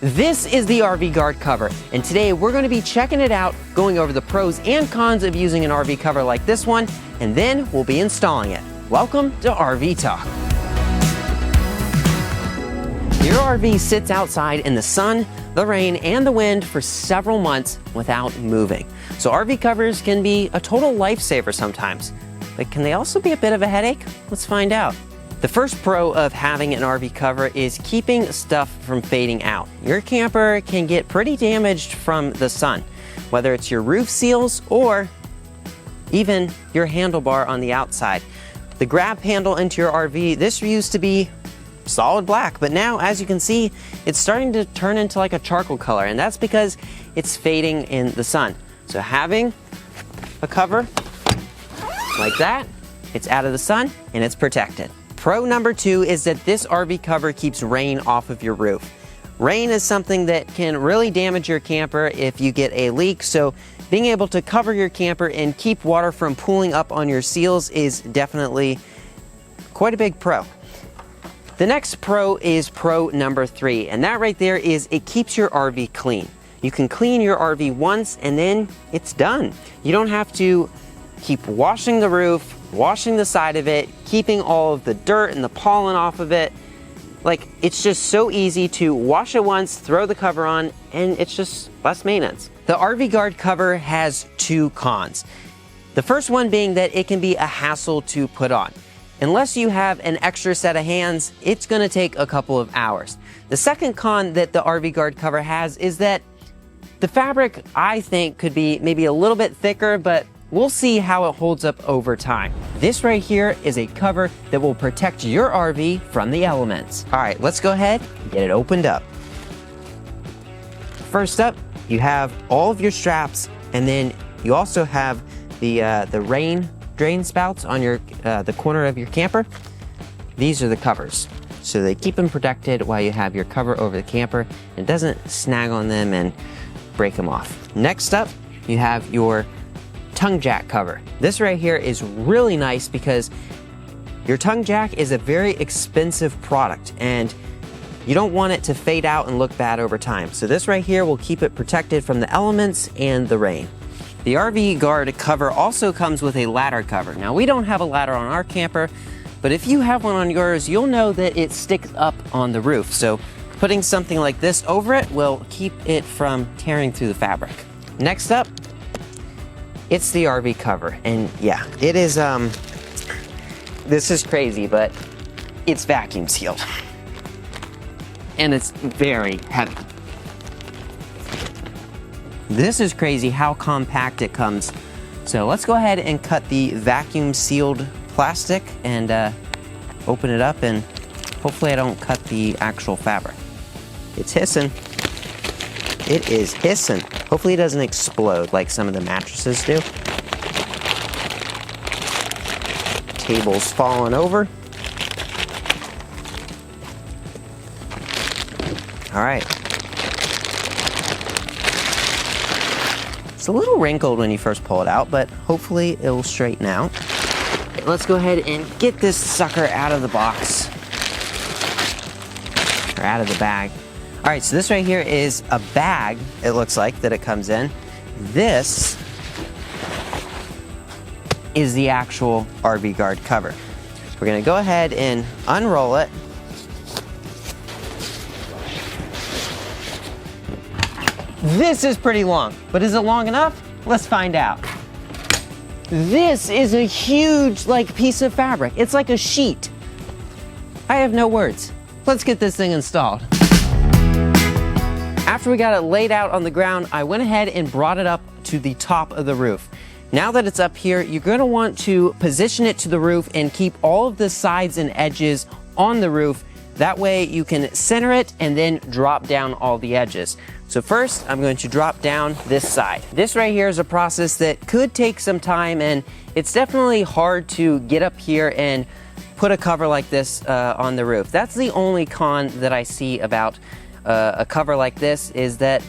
This is the RV Guard cover, and today we're going to be checking it out, going over the pros and cons of using an RV cover like this one, and then we'll be installing it. Welcome to RV Talk. Your RV sits outside in the sun, the rain, and the wind for several months without moving. So RV covers can be a total lifesaver sometimes, but can they also be a bit of a headache? Let's find out. The first pro of having an RV cover is keeping stuff from fading out. Your camper can get pretty damaged from the sun, whether it's your roof seals or even your handlebar on the outside. The grab handle into your RV, this used to be solid black, but now, as you can see, it's starting to turn into like a charcoal color, and that's because it's fading in the sun. So having a cover like that, it's out of the sun and it's protected. Pro number 2 is that this RV cover keeps rain off of your roof. Rain is something that can really damage your camper if you get a leak, so being able to cover your camper and keep water from pooling up on your seals is definitely quite a big pro. The next pro is pro number 3, and that right there is it keeps your RV clean. You can clean your RV once and then it's done. You don't have to keep washing the roof, washing the side of it, keeping all of the dirt and the pollen off of it. Like, it's just so easy to wash it once, throw the cover on, and it's just less maintenance. The RV Guard cover has 2 cons. The first one being that it can be a hassle to put on. Unless you have an extra set of hands, it's gonna take a couple of hours. The second con that the RV Guard cover has is that the fabric, I think, could be maybe a little bit thicker, but we'll see how it holds up over time. This right here is a cover that will protect your RV from the elements. All right, let's go ahead and get it opened up. First up, you have all of your straps, and then you also have the rain drain spouts on your the corner of your camper. These are the covers, so they keep them protected while you have your cover over the camper. It doesn't snag on them and break them off. Next up, you have your tongue jack cover. This right here is really nice because your tongue jack is a very expensive product and you don't want it to fade out and look bad over time. So this right here will keep it protected from the elements and the rain. The RV Guard cover also comes with a ladder cover. Now, we don't have a ladder on our camper, but if you have one on yours, you'll know that it sticks up on the roof. So putting something like this over it will keep it from tearing through the fabric. Next up, it's the RV cover, and yeah, it is, this is crazy, but it's vacuum sealed. And it's very heavy. This is crazy how compact it comes. So let's go ahead and cut the vacuum sealed plastic and open it up, and hopefully I don't cut the actual fabric. It's hissing. It is hissing. Hopefully it doesn't explode like some of the mattresses do. Table's falling over. All right. It's a little wrinkled when you first pull it out, but hopefully it'll straighten out. Let's go ahead and get this sucker out of the box, or out of the bag. All right, so this right here is a bag, it looks like, that it comes in. This is the actual RV Guard cover. We're gonna go ahead and unroll it. This is pretty long, but is it long enough? Let's find out. This is a huge, like, piece of fabric. It's like a sheet. I have no words. Let's get this thing installed. After we got it laid out on the ground, I went ahead and brought it up to the top of the roof. Now that it's up here, you're gonna want to position it to the roof and keep all of the sides and edges on the roof. That way you can center it and then drop down all the edges. So first, I'm going to drop down this side. This right here is a process that could take some time, and it's definitely hard to get up here and put a cover like this on the roof. That's the only con that I see about a cover like this, is that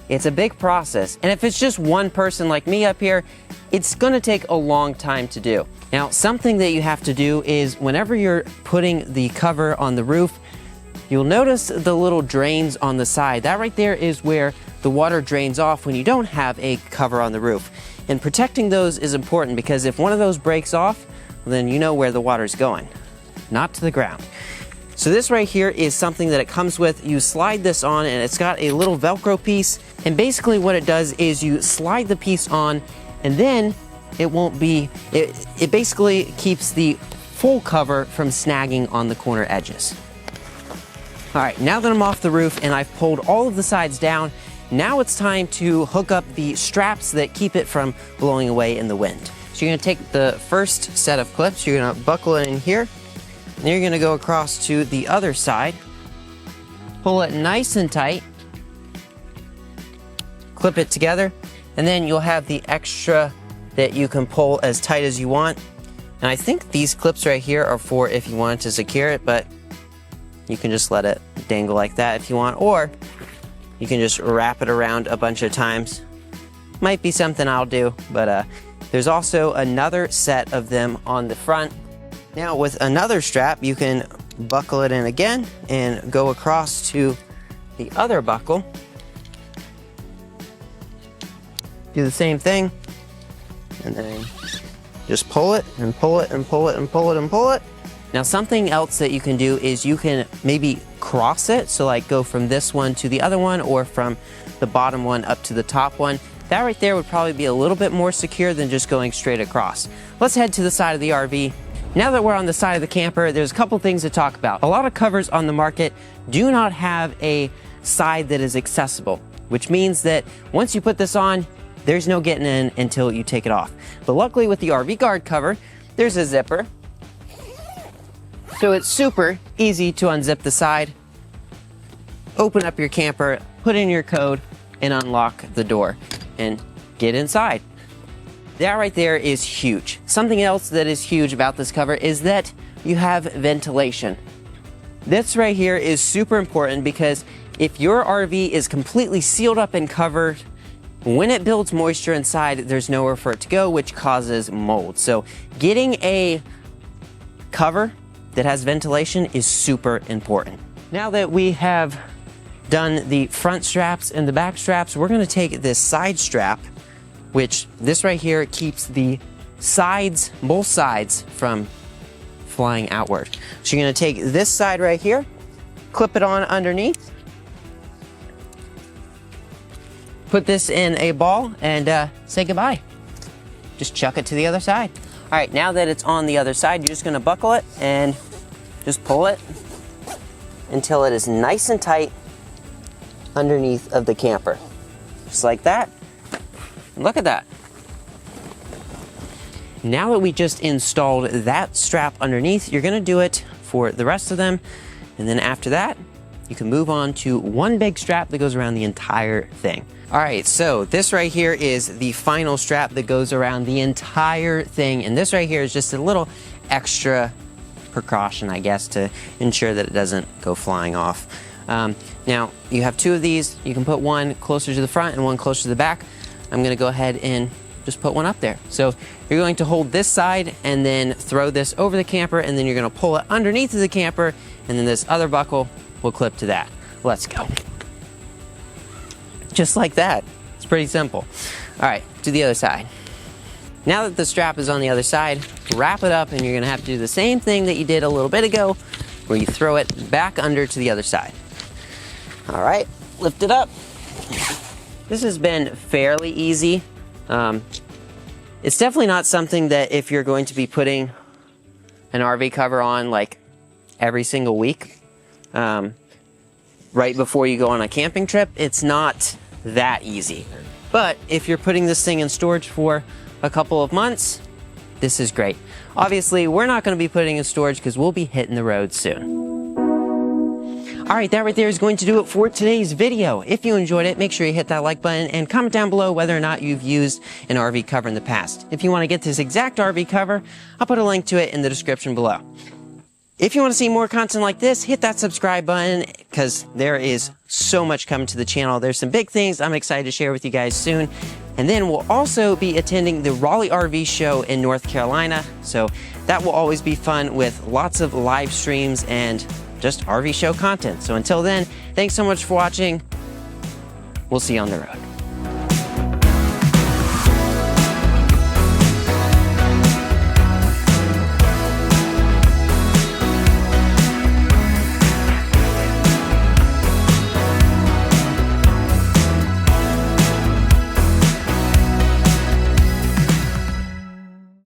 it's a big process. And if it's just one person like me up here, it's gonna take a long time to do. Now, something that you have to do is whenever you're putting the cover on the roof, you'll notice the little drains on the side. That right there is where the water drains off when you don't have a cover on the roof. And protecting those is important because if one of those breaks off, then you know where the water's going, not to the ground. So this right here is something that it comes with. You slide this on and it's got a little Velcro piece. And basically what it does is you slide the piece on and then it won't be, it basically keeps the full cover from snagging on the corner edges. All right, now that I'm off the roof and I've pulled all of the sides down, now it's time to hook up the straps that keep it from blowing away in the wind. So you're gonna take the first set of clips, you're gonna buckle it in here, and you're gonna go across to the other side, pull it nice and tight, clip it together, and then you'll have the extra that you can pull as tight as you want. And I think these clips right here are for if you wanted to secure it, but you can just let it dangle like that if you want, or you can just wrap it around a bunch of times. Might be something I'll do, but there's also another set of them on the front. Now with another strap, you can buckle it in again and go across to the other buckle. Do the same thing, and then just pull it and pull it and pull it and pull it and pull it. Now something else that you can do is you can maybe cross it, so like go from this one to the other one or from the bottom one up to the top one. That right there would probably be a little bit more secure than just going straight across. Let's head to the side of the RV. Now that we're on the side of the camper, there's a couple things to talk about. A lot of covers on the market do not have a side that is accessible, which means that once you put this on, there's no getting in until you take it off. But luckily with the RV Guard cover, there's a zipper. So it's super easy to unzip the side, open up your camper, put in your code, and unlock the door and get inside. That right there is huge. Something else that is huge about this cover is that you have ventilation. This right here is super important because if your RV is completely sealed up and covered, when it builds moisture inside, there's nowhere for it to go, which causes mold. So getting a cover that has ventilation is super important. Now that we have done the front straps and the back straps, we're gonna take this side strap, which this right here keeps the sides, both sides, from flying outward. So you're gonna take this side right here, clip it on underneath, put this in a ball, and say goodbye. Just chuck it to the other side. All right, now that it's on the other side, you're just gonna buckle it and just pull it until it is nice and tight underneath of the camper. Just like that. Look at that. Now that we just installed that strap underneath, you're gonna do it for the rest of them. And then after that, you can move on to one big strap that goes around the entire thing. All right, so this right here is the final strap that goes around the entire thing. And this right here is just a little extra precaution, I guess, to ensure that it doesn't go flying off. Now, you have two of these. You can put one closer to the front and one closer to the back. I'm gonna go ahead and just put one up there. So you're going to hold this side and then throw this over the camper, and then you're gonna pull it underneath of the camper, and then this other buckle will clip to that. Let's go. Just like that. It's pretty simple. All right, to the other side. Now that the strap is on the other side, wrap it up, and you're gonna have to do the same thing that you did a little bit ago, where you throw it back under to the other side. All right, lift it up. This has been fairly easy. It's definitely not something that if you're going to be putting an RV cover on like every single week, right before you go on a camping trip, it's not that easy. But if you're putting this thing in storage for a couple of months, this is great. Obviously, we're not going to be putting it in storage because we'll be hitting the road soon. All right, that right there is going to do it for today's video. If you enjoyed it, make sure you hit that like button and comment down below whether or not you've used an RV cover in the past. If you want to get this exact RV cover, I'll put a link to it in the description below. If you want to see more content like this, hit that subscribe button because there is so much coming to the channel. There's some big things I'm excited to share with you guys soon. And then we'll also be attending the Raleigh RV show in North Carolina. So that will always be fun with lots of live streams and just RV show content. So until then, thanks so much for watching. We'll see you on the road.